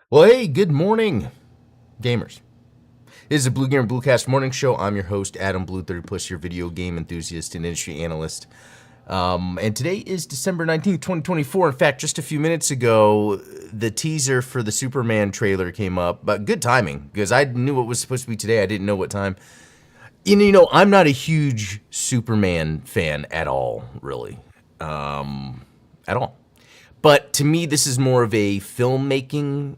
Well, hey, good morning, gamers. This is a Blue Gamer Bluecast morning show. I'm your host, Adam Blue, 30 plus your video game enthusiast and industry analyst. And today is December 19th, 2024. In fact, just a few minutes ago, the teaser for the Superman trailer came up. But good timing, because I knew it was supposed to be today. I didn't know what time. And I'm not a huge Superman fan at all, really. At all. But to me, this is more of a filmmaking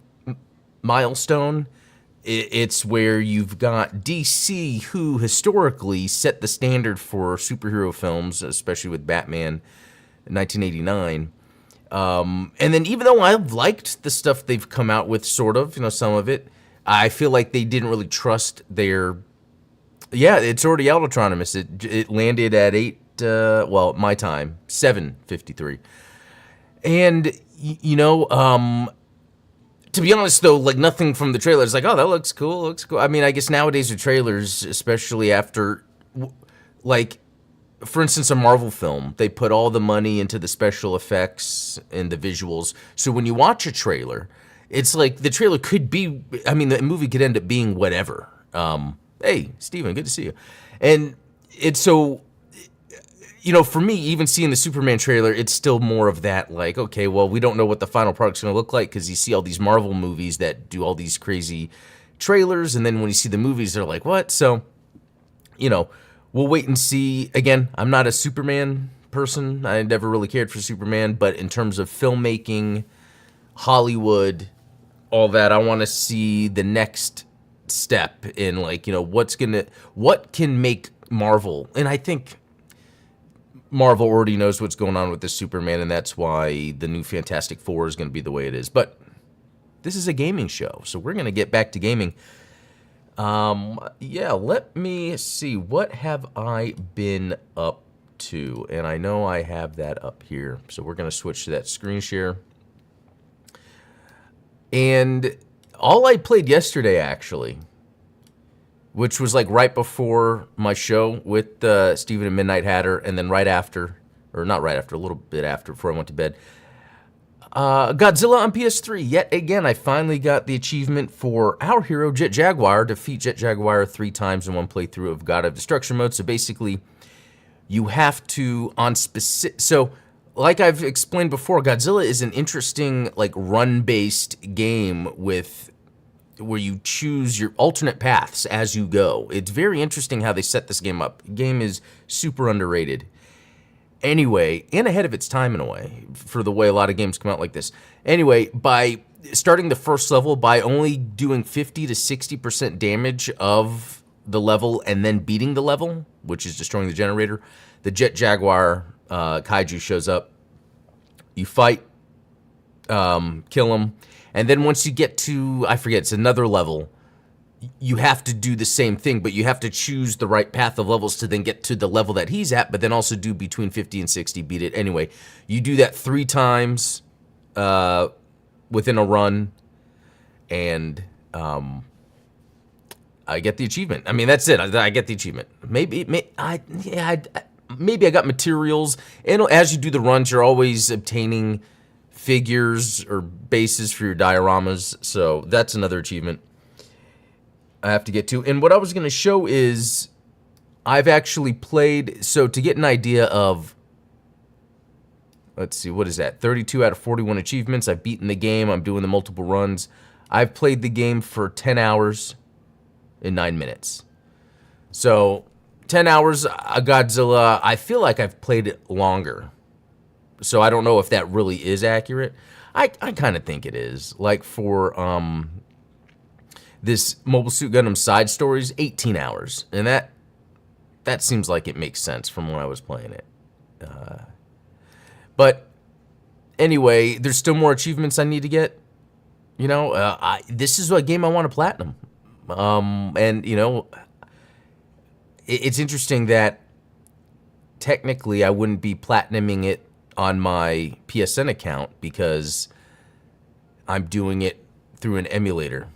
milestone. It's where you've got DC, who historically set the standard for superhero films, especially with Batman in 1989. And then even though I've liked the stuff they've come out with, sort of, some of it, I feel like they didn't really trust their... Yeah, it's already out autonomous. It landed at 8, my time, 7:53. And, to be honest, though, like, nothing from the trailer is like, oh, that looks cool, I mean, I guess nowadays with trailers, especially after, like, for instance, a Marvel film, they put all the money into the special effects and the visuals. So when you watch a trailer, it's like the trailer could be, the movie could end up being whatever. Hey, Steven, good to see you. And it's so... for me, even seeing the Superman trailer, it's still more of that, like, okay, well, we don't know what the final product's going to look like, because you see all these Marvel movies that do all these crazy trailers, and then when you see the movies, they're like, what? So, we'll wait and see. Again, I'm not a Superman person. I never really cared for Superman, but in terms of filmmaking, Hollywood, all that, I want to see the next step in, like, what can make Marvel, and I think Marvel already knows what's going on with this Superman, and that's why the new Fantastic Four is going to be the way it is. But this is a gaming show, so we're going to get back to gaming. Let me see. What have I been up to? And I know I have that up here, so we're going to switch to that screen share. And all I played yesterday, actually, which was like right before my show with Steven and Midnight Hatter, and then right after, or not right after, a little bit after, before I went to bed, Godzilla on PS3. Yet again, I finally got the achievement for our hero, Jet Jaguar, defeat Jet Jaguar 3 times in one playthrough of God of Destruction mode. So basically, you have to, on specific... So, like I've explained before, Godzilla is an interesting, like, run-based game where you choose your alternate paths as you go. It's very interesting how they set this game up. The game is super underrated. Anyway, and ahead of its time in a way, for the way a lot of games come out like this. Anyway, by starting the first level, by only doing 50 to 60% damage of the level and then beating the level, which is destroying the generator, the Jet Jaguar kaiju shows up. You fight, kill him, and then once you get to, I forget, it's another level, you have to do the same thing, but you have to choose the right path of levels to then get to the level that he's at, but then also do between 50 and 60, beat it. Anyway, you do that 3 times within a run, and I get the achievement. I mean, that's it. I get the achievement. Maybe I got materials, and as you do the runs, you're always obtaining figures or bases for your dioramas, so that's another achievement I have to get to. And what I was going to show is I've actually played, so to get an idea of, let's see, what is that, 32 out of 41 achievements. I've beaten the game, I'm doing the multiple runs. I've played the game for 10 hours in 9 minutes. So 10 hours, Godzilla, I feel like I've played it longer. So I don't know if that really is accurate. I kind of think it is. Like for this Mobile Suit Gundam side stories, 18 hours. And that seems like it makes sense from when I was playing it. But anyway, there's still more achievements I need to get. This is a game I want to platinum. And, it's interesting that technically I wouldn't be platinuming it on my PSN account because I'm doing it through an emulator.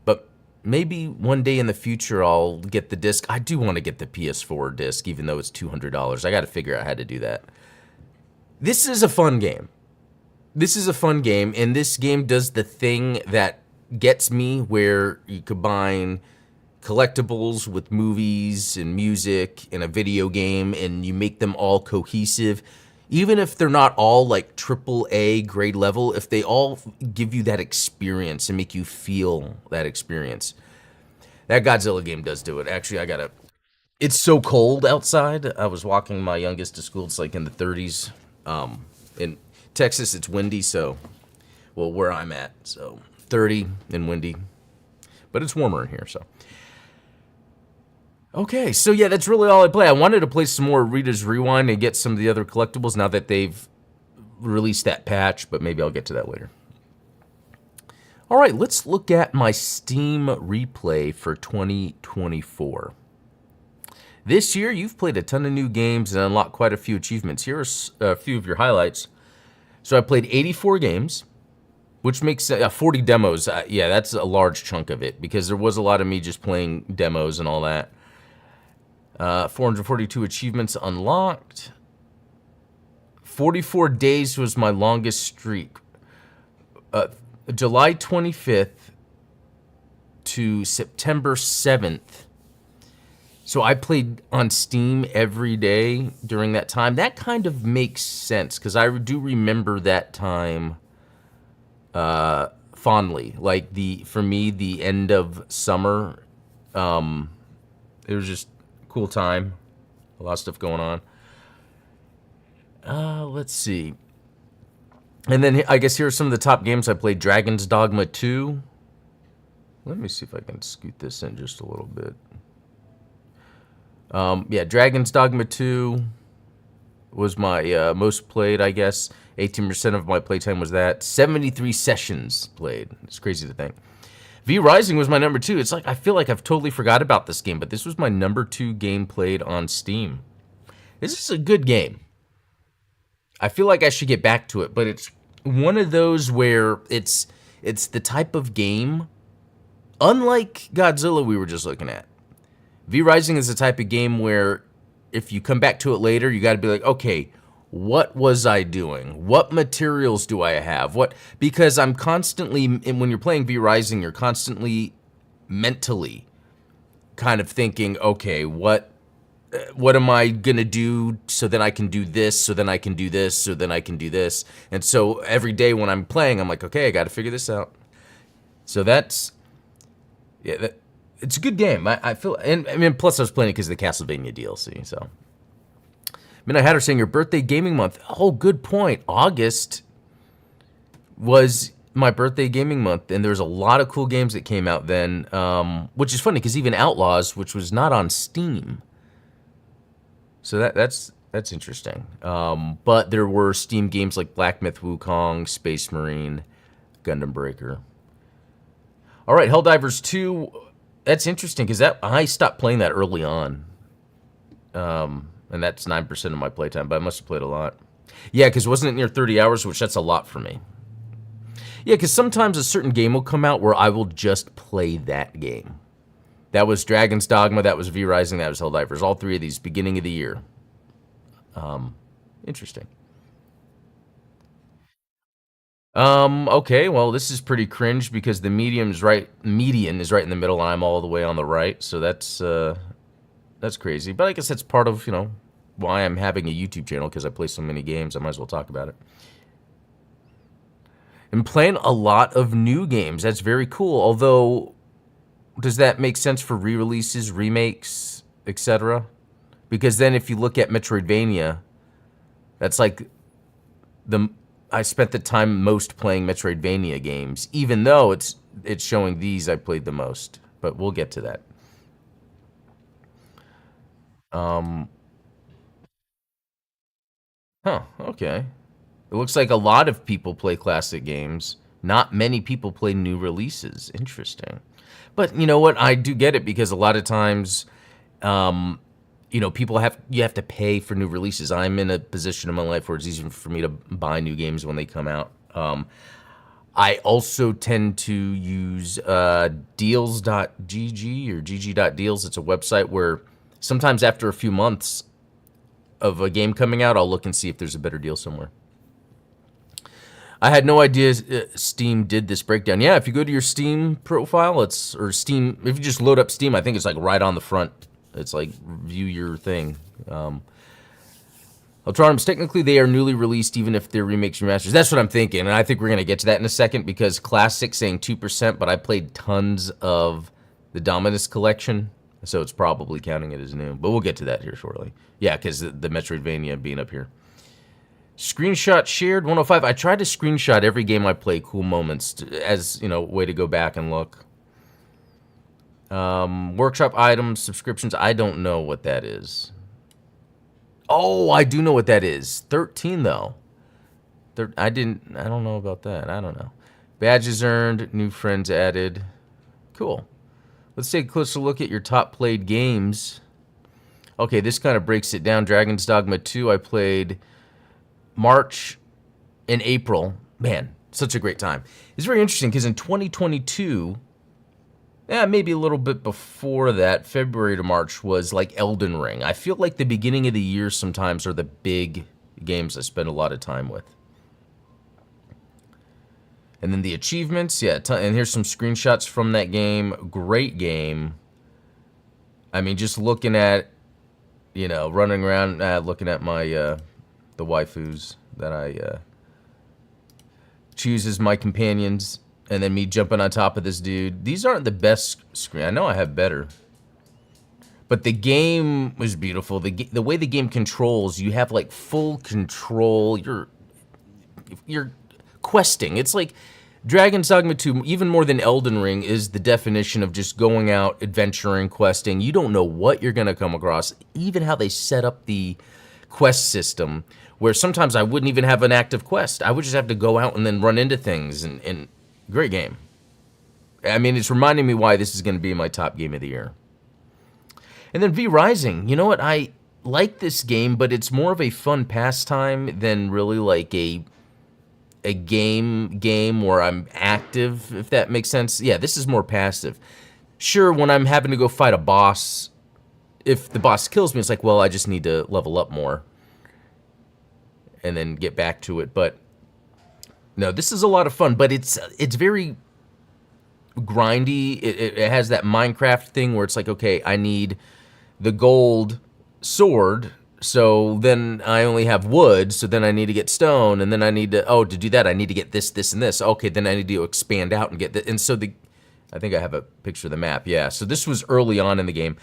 But maybe one day in the future I'll get the disc. I do want to get the PS4 disc, even though it's $200. I got to figure out how to do that. This is a fun game. And this game does the thing that gets me, where you combine collectibles with movies and music and a video game, and you make them all cohesive. Even if they're not all like triple A grade level, if they all give you that experience and make you feel that experience, that Godzilla game does do it. Actually, I gotta. It's so cold outside. I was walking my youngest to school. It's like in the 30s. In Texas, it's windy, so well, where I'm at, so 30 and windy, but it's warmer in here, so. Okay, so yeah, that's really all I play. I wanted to play some more Rita's Rewind and get some of the other collectibles now that they've released that patch, but maybe I'll get to that later. All right, let's look at my Steam replay for 2024. This year, you've played a ton of new games and unlocked quite a few achievements. Here are a few of your highlights. So I played 84 games, which makes 40 demos. Yeah, that's a large chunk of it because there was a lot of me just playing demos and all that. 442 achievements unlocked. 44 days was my longest streak. July 25th to September 7th. So I played on Steam every day during that time. That kind of makes sense because I do remember that time fondly. Like for me, the end of summer, it was just a cool time. A lot of stuff going on. Let's see. And then I guess here are some of the top games I played. Dragon's Dogma 2. Let me see if I can scoot this in just a little bit. Yeah, Dragon's Dogma 2 was my most played, I guess. 18% of my playtime was that. 73 sessions played. It's crazy to think. V Rising was my number 2. It's like I feel like I've totally forgot about this game, but this was my number 2 game played on Steam. This is a good game. I feel like I should get back to it, but it's one of those where it's the type of game, unlike Godzilla we were just looking at. V Rising is the type of game where if you come back to it later, you got to be like, okay, what was I doing? What materials do I have? Because I'm constantly, and when you're playing V Rising, you're constantly mentally kind of thinking, okay, what am I gonna do so then I can do this, so then I can do this, so then I can do this. And so every day when I'm playing, I'm like, okay, I got to figure this out. So that's, yeah, it's a good game. I feel, and I mean, plus I was playing it because of the Castlevania DLC. So, Midnight Hatter saying your birthday gaming month. Oh, good point. August was my birthday gaming month, and there's a lot of cool games that came out then, which is funny because even Outlaws, which was not on Steam, so that's interesting. But there were Steam games like Black Myth Wukong, Space Marine, Gundam Breaker. All right, Helldivers 2. That's interesting because I stopped playing that early on, and that's 9% of my playtime. But I must have played a lot. Yeah, because wasn't it near 30 hours, which that's a lot for me. Yeah, because sometimes a certain game will come out where I will just play that game. That was Dragon's Dogma. That was V Rising. That was Helldivers. All three of these beginning of the year. Interesting. Okay, well, this is pretty cringe because the median is right in the middle, and I'm all the way on the right, so that's crazy. But I guess that's part of, why I'm having a YouTube channel, because I play so many games, I might as well talk about it. I'm playing a lot of new games. That's very cool, although, does that make sense for re-releases, remakes, etc.? Because then if you look at Metroidvania, that's like I spent the time most playing Metroidvania games, even though it's showing these I played the most. But we'll get to that. Okay. It looks like a lot of people play classic games. Not many people play new releases. Interesting. But you know what? I do get it because a lot of times, you have to pay for new releases. I'm in a position in my life where it's easy for me to buy new games when they come out. I also tend to use deals.gg or gg.deals. It's a website where sometimes after a few months of a game coming out, I'll look and see if there's a better deal somewhere. I had no idea Steam did this breakdown. Yeah, if you go to your Steam profile, or Steam, if you just load up Steam, I think it's like right on the front. It's like view your thing. Ultronums, technically they are newly released even if they're remakes, remasters. That's what I'm thinking, and I think we're going to get to that in a second because Classic saying 2%, but I played tons of the Dominus collection, so it's probably counting it as new. But we'll get to that here shortly. Yeah, because the Metroidvania being up here. Screenshot shared 105. I tried to screenshot every game I play, cool moments, as, you know, way to go back and look. Workshop items, subscriptions, I don't know what that is. Oh, I do know what that is. 13, though. I don't know about that. I don't know. Badges earned, new friends added. Cool. Let's take a closer look at your top played games. Okay, this kind of breaks it down. Dragon's Dogma 2, I played March and April. Man, such a great time. It's very interesting because in 2022, maybe a little bit before that, February to March was like Elden Ring. I feel like the beginning of the year sometimes are the big games I spend a lot of time with. And then the achievements, yeah, and here's some screenshots from that game. Great game. I mean, just looking at, you know, running around, looking at my, the waifus that I choose as my companions, and then me jumping on top of this dude. These aren't the best screen. I know I have better. But the game was beautiful. The way the game controls, you have like full control. You're questing. It's like Dragon's Dogma 2, even more than Elden Ring, is the definition of just going out, adventuring, questing. You don't know what you're going to come across. Even how they set up the quest system, where sometimes I wouldn't even have an active quest. I would just have to go out and then run into things. And great game. I mean, it's reminding me why this is going to be my top game of the year. And then V Rising. You know what? I like this game, but it's more of a fun pastime than really like a game where I'm active, if that makes sense. Yeah, this is more passive. Sure, when I'm having to go fight a boss, if the boss kills me, it's like, well, I just need to level up more and then get back to it. But no, this is a lot of fun, but it's very grindy. It has that Minecraft thing where it's like, okay, I need the gold sword, so then I only have wood, so then I need to get stone, and then I need to, to do that, I need to get this, this, and this. Okay, then I need to expand out and get that. And so I think I have a picture of the map. Yeah, so this was early on in the game.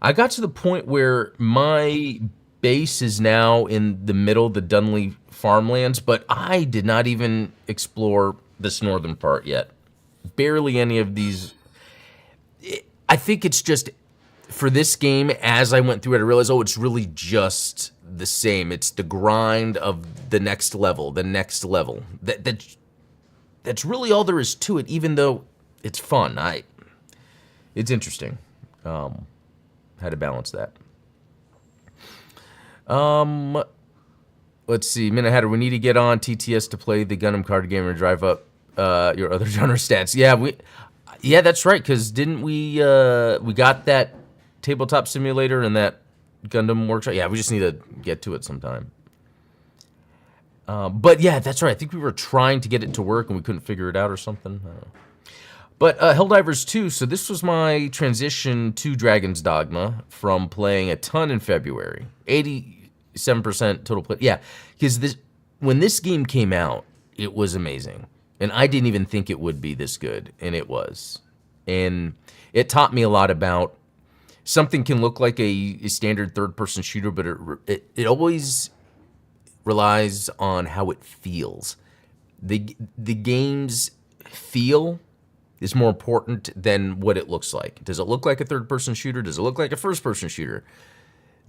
I got to the point where my base is now in the middle, the Dunley farmlands, but I did not even explore this northern part yet. Barely any of these. I think it's just, for this game, as I went through it, I realized, it's really just the same. It's the grind of the next level, the next level. That's really all there is to it, even though it's fun. It's interesting. How to balance that. Let's see. Minute Hatter, we need to get on TTS to play the Gundam card game and drive up your other genre stats. Yeah, that's right, because didn't we got that Tabletop Simulator and that Gundam Workshop? Yeah, we just need to get to it sometime. But yeah, that's right. I think we were trying to get it to work and we couldn't figure it out or something. I don't know. But Helldivers 2, so this was my transition to Dragon's Dogma from playing a ton in February. 87% total play. Yeah, because when this game came out, it was amazing. And I didn't even think it would be this good, and it was. And it taught me a lot about something can look like a standard third-person shooter, but it always relies on how it feels. The game's feel is more important than what it looks like. Does it look like a third-person shooter? Does it look like a first-person shooter?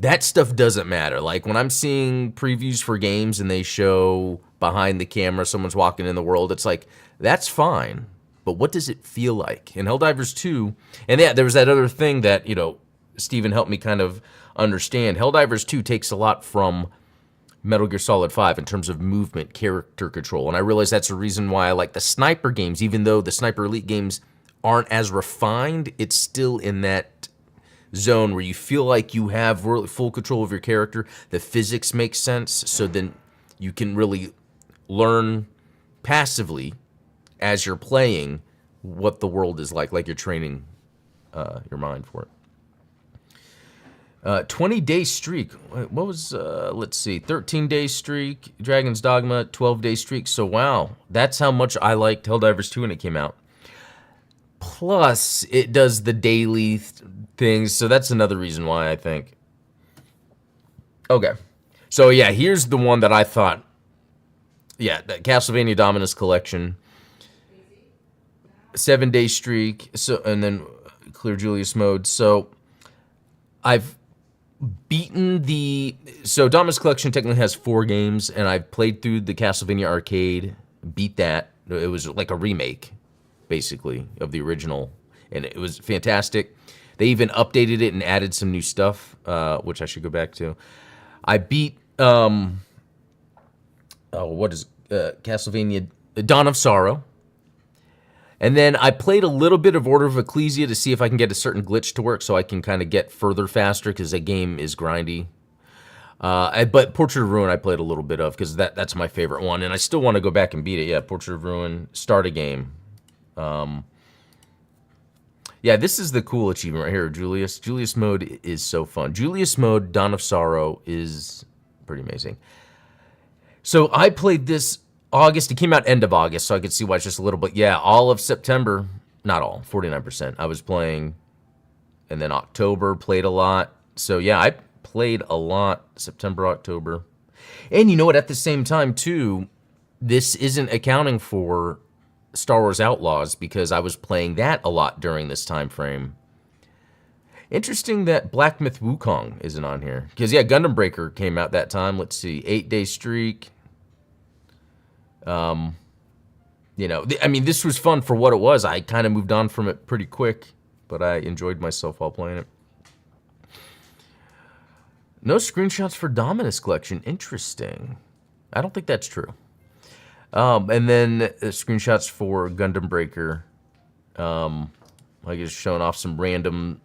That stuff doesn't matter. Like when I'm seeing previews for games and they show behind the camera someone's walking in the world, it's like, that's fine. But what does it feel like? In Helldivers 2, and yeah, there was that other thing that, Steven helped me kind of understand. Helldivers 2 takes a lot from Metal Gear Solid 5 in terms of movement, character control. And I realize that's the reason why I like the Sniper games. Even though the Sniper Elite games aren't as refined, it's still in that zone where you feel like you have really full control of your character. The physics make sense, so then you can really learn passively as you're playing what the world is like you're training your mind for it. 20-day streak. What was, let's see, 13-day streak, Dragon's Dogma, 12-day streak. So, wow, that's how much I liked Helldivers 2 when it came out. Plus, it does the daily things, so that's another reason why I think. Okay. So, yeah, here's the one that I thought. Yeah, the Castlevania Dominus Collection. 7-day streak, so, and then clear Julius mode. So, I've beaten the... So, Dominus Collection technically has 4 games, and I've played through the Castlevania Arcade, beat that. It was like a remake, basically, of the original, and it was fantastic. They even updated it and added some new stuff, which I should go back to. I beat, Castlevania Dawn of Sorrow. And then I played a little bit of Order of Ecclesia to see if I can get a certain glitch to work so I can kind of get further faster because that game is grindy. But Portrait of Ruin I played a little bit of because that's my favorite one. And I still want to go back and beat it. Yeah, Portrait of Ruin, start a game. Yeah, this is the cool achievement right here, Julius. Julius mode is so fun. Julius mode, Dawn of Sorrow, is pretty amazing. So I played this August. It came out end of August, so I could see why it's just a little bit. Yeah, all of September, not all, 49%. I was playing, and then October played a lot. So yeah, I played a lot September, October. And you know what? At the same time, too, this isn't accounting for Star Wars Outlaws because I was playing that a lot during this time frame. Interesting that Black Myth Wukong isn't on here. Because, yeah, Gundam Breaker came out that time. Let's see, 8-day streak. You know, I mean, this was fun for what it was. I kind of moved on from it pretty quick, but I enjoyed myself while playing it. No screenshots for Dominus Collection. Interesting. I don't think that's true. And then screenshots for Gundam Breaker. I just showing off some random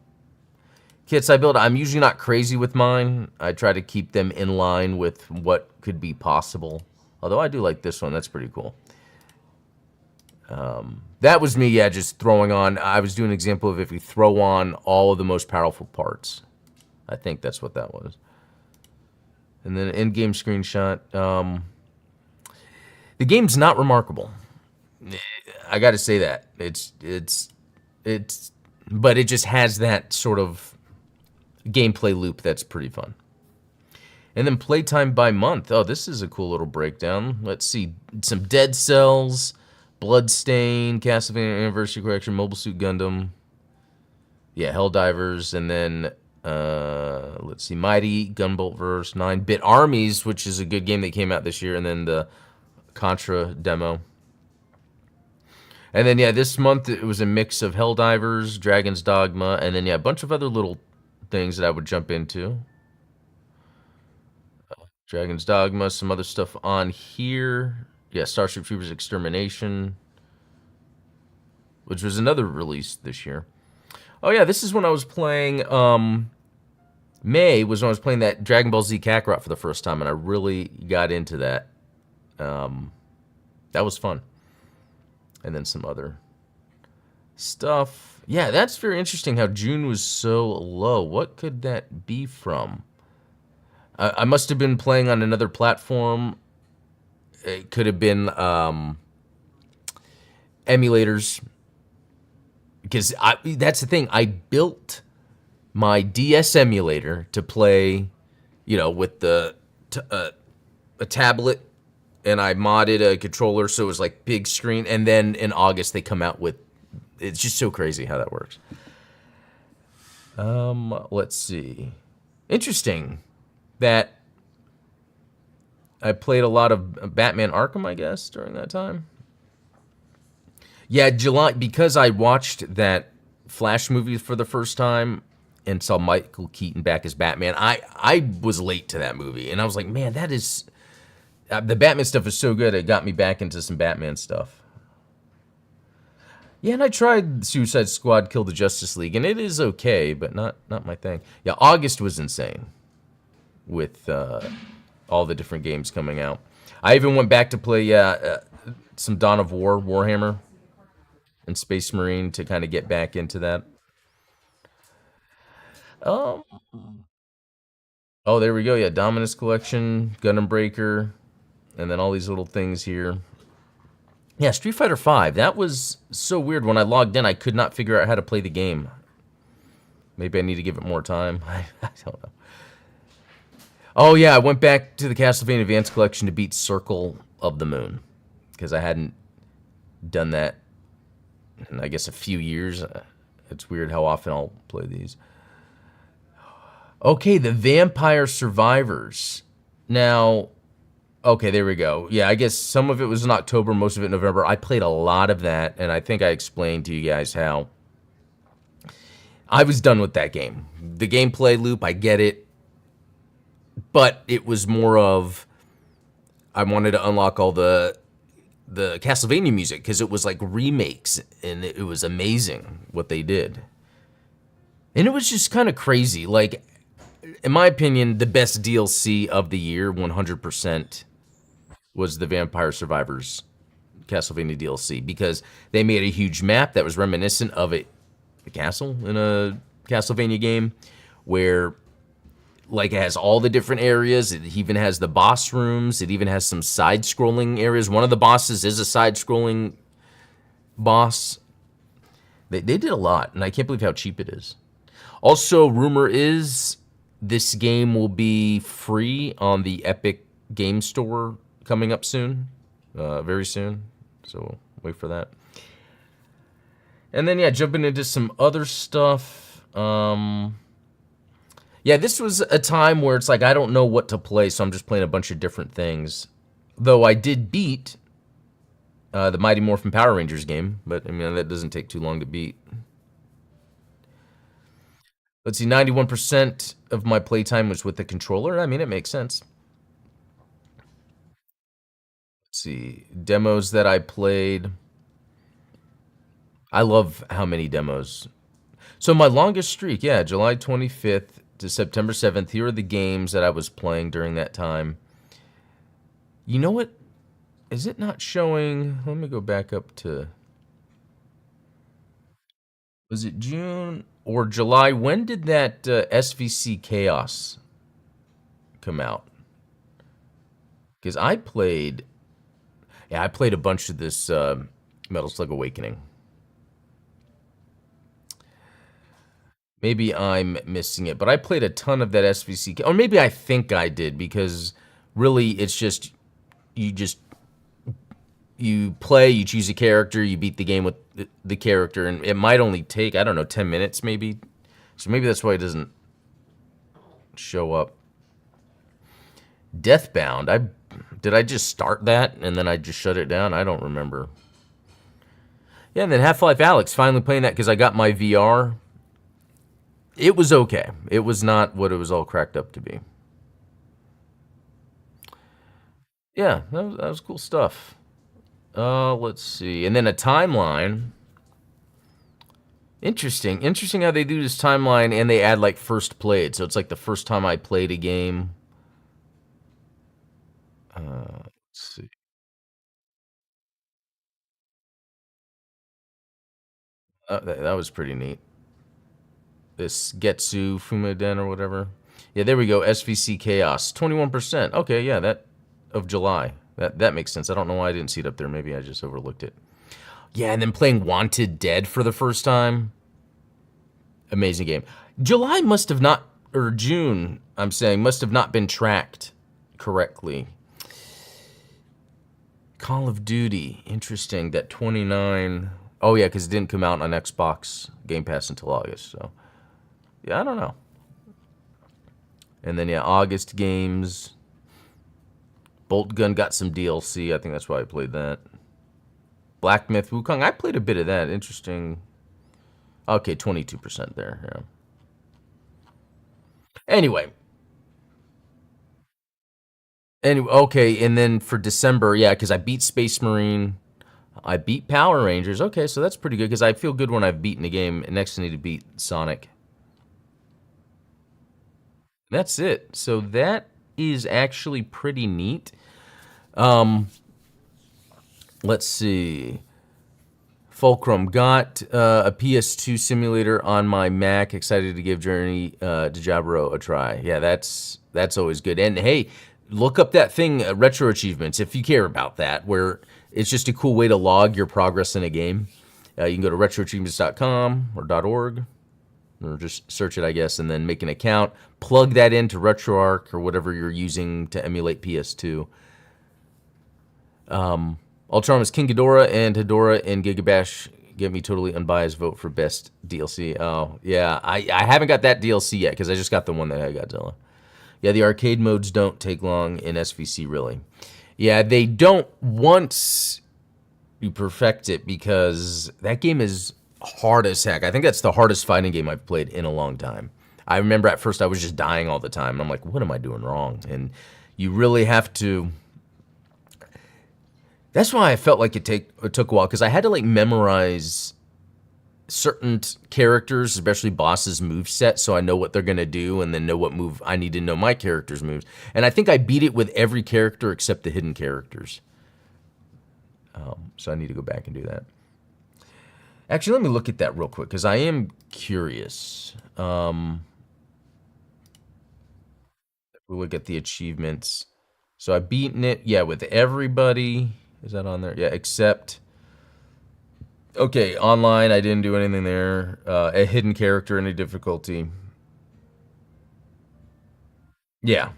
kits I build. I'm usually not crazy with mine. I try to keep them in line with what could be possible. Although I do like this one. That's pretty cool. That was me, yeah, just throwing on. I was doing an example of if we throw on all of the most powerful parts. I think that's what that was. And then an in-game screenshot. The game's not remarkable. I got to say that. But it just has that sort of gameplay loop that's pretty fun. And then playtime by month. Oh, this is a cool little breakdown. Let's see. Some Dead Cells, Bloodstain, Castlevania Anniversary Collection, Mobile Suit Gundam. Yeah, Helldivers. And then, let's see, Mighty, Gunbolt Verse, 9-Bit Armies, which is a good game that came out this year. And then the Contra demo. And then, yeah, this month it was a mix of Helldivers, Dragon's Dogma, and then, yeah, a bunch of other little things that I would jump into. Dragon's Dogma, some other stuff on here. Yeah, Starship Troopers Extermination, which was another release this year. Oh, yeah, this is when I was playing, May was when I was playing that Dragon Ball Z Kakarot for the first time, and I really got into that. That was fun. And then some other stuff. Yeah, that's very interesting how June was so low. What could that be from? I must have been playing on another platform. It could have been emulators. Because that's the thing. I built my DS emulator to play, you know, with a tablet. And I modded a controller so it was like big screen. And then in August they come out with... It's just so crazy how that works. Let's see. Interesting that I played a lot of Batman Arkham, I guess, during that time. Yeah, July, because I watched that Flash movie for the first time and saw Michael Keaton back as Batman, I was late to that movie. And I was like, man, that is... the Batman stuff is so good, it got me back into some Batman stuff. Yeah, and I tried Suicide Squad Kill the Justice League, and it is okay, but not my thing. Yeah, August was insane with all the different games coming out. I even went back to play some Dawn of War, Warhammer, and Space Marine to kind of get back into that. Um, oh, there we go. Yeah, Dominus Collection, Gundam Breaker, and then all these little things here. Yeah, Street Fighter V. That was so weird. When I logged in, I could not figure out how to play the game. Maybe I need to give it more time. I don't know. Oh yeah, I went back to the Castlevania Advance Collection to beat Circle of the Moon because I hadn't done that in, I guess, a few years. It's weird how often I'll play these. Okay, the Vampire Survivors. Now, okay, there we go. Yeah, I guess some of it was in October, most of it in November. I played a lot of that, and I think I explained to you guys how I was done with that game. The gameplay loop, I get it, but it was more of I wanted to unlock all the Castlevania music because it was like remakes, and it was amazing what they did. And it was just kind of crazy. Like, in my opinion, the best DLC of the year, 100%, was the Vampire Survivors Castlevania DLC because they made a huge map that was reminiscent of a castle in a Castlevania game where like it has all the different areas. It even has the boss rooms. It even has some side-scrolling areas. One of the bosses is a side-scrolling boss. They did a lot, and I can't believe how cheap it is. Also, rumor is this game will be free on the Epic Game Store coming up soon, very soon. So we'll wait for that. And then, yeah, jumping into some other stuff. Yeah, this was a time where it's like I don't know what to play, so I'm just playing a bunch of different things. Though I did beat the Mighty Morphin Power Rangers game, but I mean that doesn't take too long to beat. Let's see, 91% of my playtime was with the controller. I mean, it makes sense. Let's see, demos that I played. I love how many demos. So my longest streak, yeah, July 25th to September 7th. Here are the games that I was playing during that time. You know what? Is it not showing? Let me go back up to. Was it June or July? When did that SVC Chaos come out? Because I played. Yeah, I played a bunch of this Metal Slug Awakening. Maybe I'm missing it, but I played a ton of that SVC. Or maybe I think I did because really it's just you play, you choose a character, you beat the game with the character, and it might only take, I don't know, 10 minutes maybe. So maybe that's why it doesn't show up. Deathbound, did I just start that and then I just shut it down? I don't remember. Yeah, and then Half-Life Alyx, finally playing that because I got my VR. It was okay. It was not what it was all cracked up to be. Yeah, that was cool stuff. Let's see. And then a timeline. Interesting how they do this timeline and they add like first played. So it's like the first time I played a game. Let's see. That was pretty neat. This Getsu Fumaden or whatever. Yeah, there we go. SVC Chaos. 21%. Okay, yeah, that of July. That makes sense. I don't know why I didn't see it up there. Maybe I just overlooked it. Yeah, and then playing Wanted Dead for the first time. Amazing game. July must have not, or June, I'm saying, must have not been tracked correctly. Call of Duty. Interesting. That 29. Oh, yeah, because it didn't come out on Xbox Game Pass until August. So, yeah, I don't know. And then, yeah, August games. Bolt Gun got some DLC. I think that's why I played that. Black Myth Wukong. I played a bit of that. Interesting. Okay, 22% there. Yeah. Anyway. Okay, and then for December, yeah, because I beat Space Marine. I beat Power Rangers. Okay, so that's pretty good because I feel good when I've beaten a game. Next, I need to beat Sonic. That's it. So that is actually pretty neat. One Let's see. Fulcrum got a PS2 simulator on my Mac. Excited to give Journey to Jabro a try. Yeah, that's always good. And hey, look up that thing, Retro Achievements, if you care about that, where it's just a cool way to log your progress in a game. You can go to retroachievements.com or .org, or just search it, I guess, and then make an account. Plug that into RetroArch or whatever you're using to emulate PS2. Ultron is King Ghidorah, and Hedorah and Gigabash get me totally unbiased vote for best DLC. Oh, yeah. I haven't got that DLC yet because I just got the one that had Godzilla. Yeah, the arcade modes don't take long in SVC, really. Yeah, they don't once you perfect it because that game is hard as heck. I think that's the hardest fighting game I've played in a long time. I remember at first I was just dying all the time, and I'm like, what am I doing wrong? And you really have to... That's why I felt like it took a while, because I had to like memorize certain characters, especially bosses' moveset, so I know what they're gonna do, and then know what move I need to know my character's moves. And I think I beat it with every character except the hidden characters. So I need to go back and do that. Actually, let me look at that real quick, because I am curious. We'll look at the achievements. So I've beaten it, yeah, with everybody. Is that on there? Yeah, except... Okay, online, I didn't do anything there. A hidden character, any difficulty. Yeah.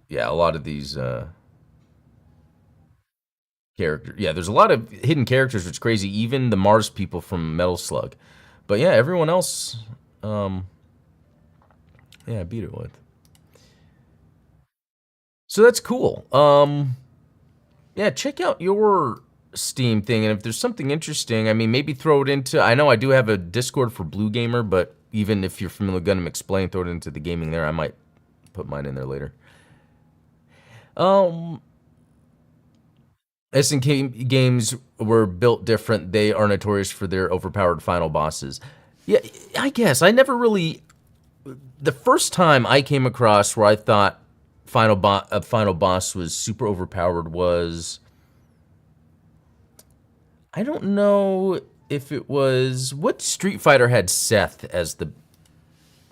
Yeah, a lot of these characters. Yeah, there's a lot of hidden characters, which is crazy. Even the Mars people from Metal Slug. But yeah, everyone else, yeah, I beat it with. So that's cool. Yeah, check out your Steam thing, and if there's something interesting, I mean, maybe throw it into... I know I do have a Discord for Blue Gamer, but even if you're familiar with Gundam Explained, throw it into the gaming there. I might put mine in there later. SNK games were built different. They are notorious for their overpowered final bosses. Yeah, I guess. I never really... The first time I came across where I thought a final boss was super overpowered was... I don't know if it was... What Street Fighter had Seth as the...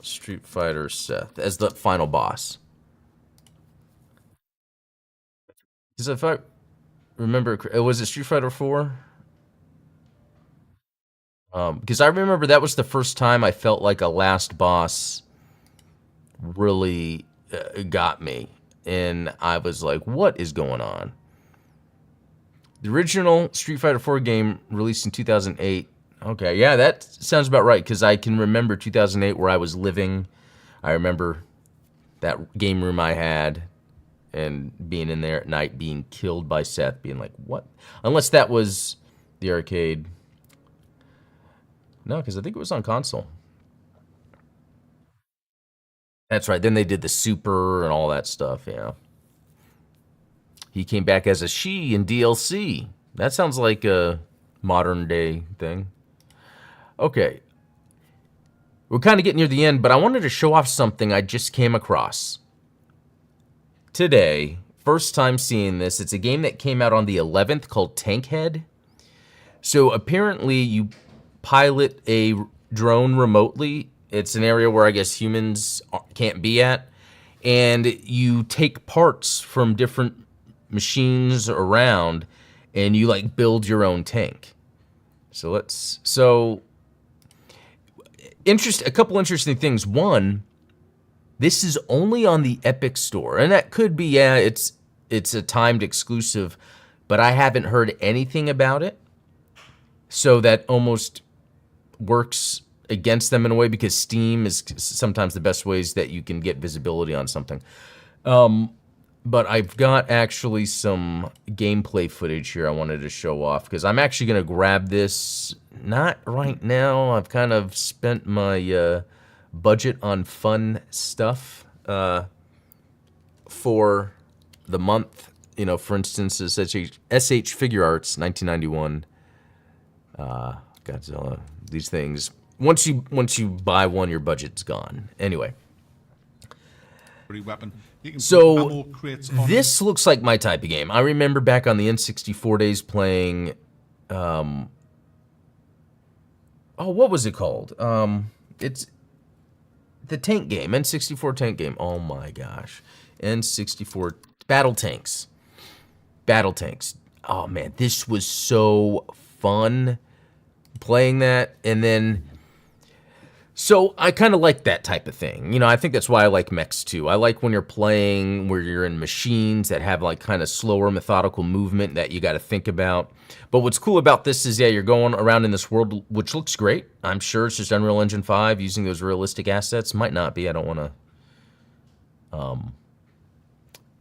Street Fighter Seth as the final boss? Because if I remember... Was it Street Fighter 4? Because I remember that was the first time I felt like a last boss really got me. And I was like, what is going on? The original Street Fighter 4 game released in 2008. Okay, yeah, that sounds about right, because I can remember 2008 where I was living. I remember that game room I had and being in there at night, being killed by Seth, being like, what? Unless that was the arcade. No, because I think it was on console. That's right, then they did the Super and all that stuff, yeah. He came back as a she in DLC. That sounds like a modern day thing. Okay. We're kind of getting near the end, but I wanted to show off something I just came across today. First time seeing this. It's a game that came out on the 11th called Tankhead. So apparently you pilot a drone remotely. It's an area where I guess humans can't be at. And you take parts from different machines around and you like build your own tank. So a couple interesting things. One, this is only on the Epic Store, and that could be, yeah, it's a timed exclusive, but I haven't heard anything about it. So that almost works against them in a way, because Steam is sometimes the best ways that you can get visibility on something. But I've got actually some gameplay footage here I wanted to show off, because I'm actually going to grab this, not right now. I've kind of spent my budget on fun stuff for the month. You know, for instance, is SH Figure Arts, 1991, Godzilla, these things. Once you buy one, your budget's gone. Anyway. Weapon. So this looks like my type of game. I remember back on the N64 days playing, oh, what was it called? It's the tank game, N64 tank game. Oh my gosh, N64 Battle Tanks. Battle Tanks. Oh man, this was so fun playing that. And then, so I kind of like that type of thing. You know, I think that's why I like mechs too. I like when you're playing where you're in machines that have like kind of slower methodical movement that you got to think about. But what's cool about this is, yeah, you're going around in this world, which looks great. I'm sure it's just Unreal Engine 5 using those realistic assets. Might not be. I don't want to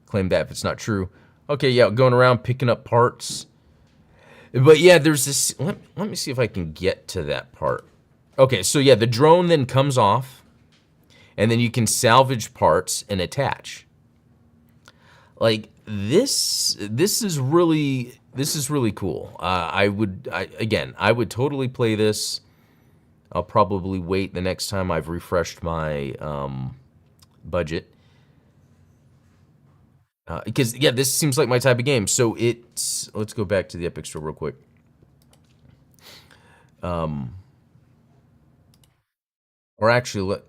claim that if it's not true. Okay, yeah, going around picking up parts. But yeah, there's this, let me see if I can get to that part. Okay, so yeah, the drone then comes off, and then you can salvage parts and attach. Like, this is really cool. I would totally play this. I'll probably wait the next time I've refreshed my budget. Because, yeah, this seems like my type of game. So let's go back to the Epic Store real quick. Or actually,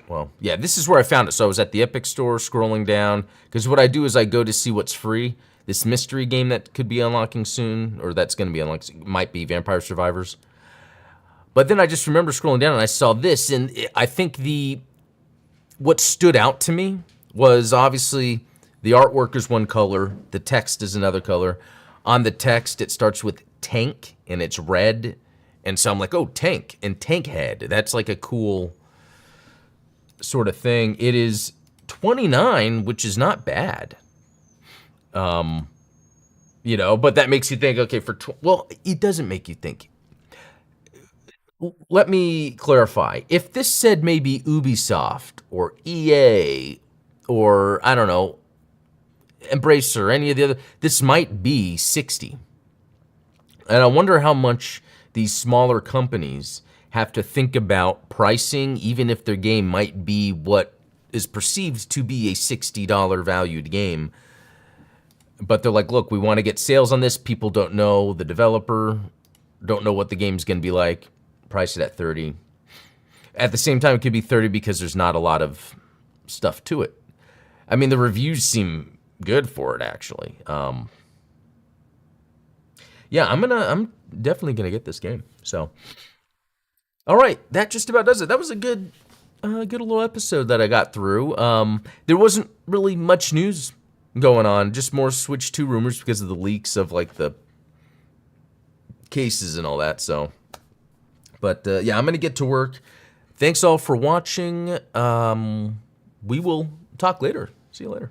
well, yeah, this is where I found it. So I was at the Epic Store scrolling down. Because what I do is I go to see what's free. This mystery game that could be unlocking soon, or that's going to be unlocking, might be Vampire Survivors. But then I just remember scrolling down and I saw this. And I think what stood out to me was obviously the artwork is one color. The text is another color. On the text, it starts with tank and it's red. And so I'm like, oh, tank and Tankhead. That's like a cool sort of thing. It is $29, which is not bad. You know, but that makes you think, okay, well, it doesn't make you think. Let me clarify. If this said maybe Ubisoft or EA or, I don't know, Embracer, any of the other, this might be 60. And I wonder how much these smaller companies have to think about pricing, even if their game might be what is perceived to be a $60 valued game. But they're like, look, we want to get sales on this. People don't know, the developer don't know what the game's going to be like. Price it at 30. At the same time, it could be 30 because there's not a lot of stuff to it. I mean, the reviews seem good for it, actually. Yeah, I'm definitely gonna get this game. So, all right, that just about does it. That was a good little episode that I got through. There wasn't really much news going on, just more Switch 2 rumors because of the leaks of like the cases and all that. So, but yeah, I'm gonna get to work. Thanks all for watching. We will talk later. See you later.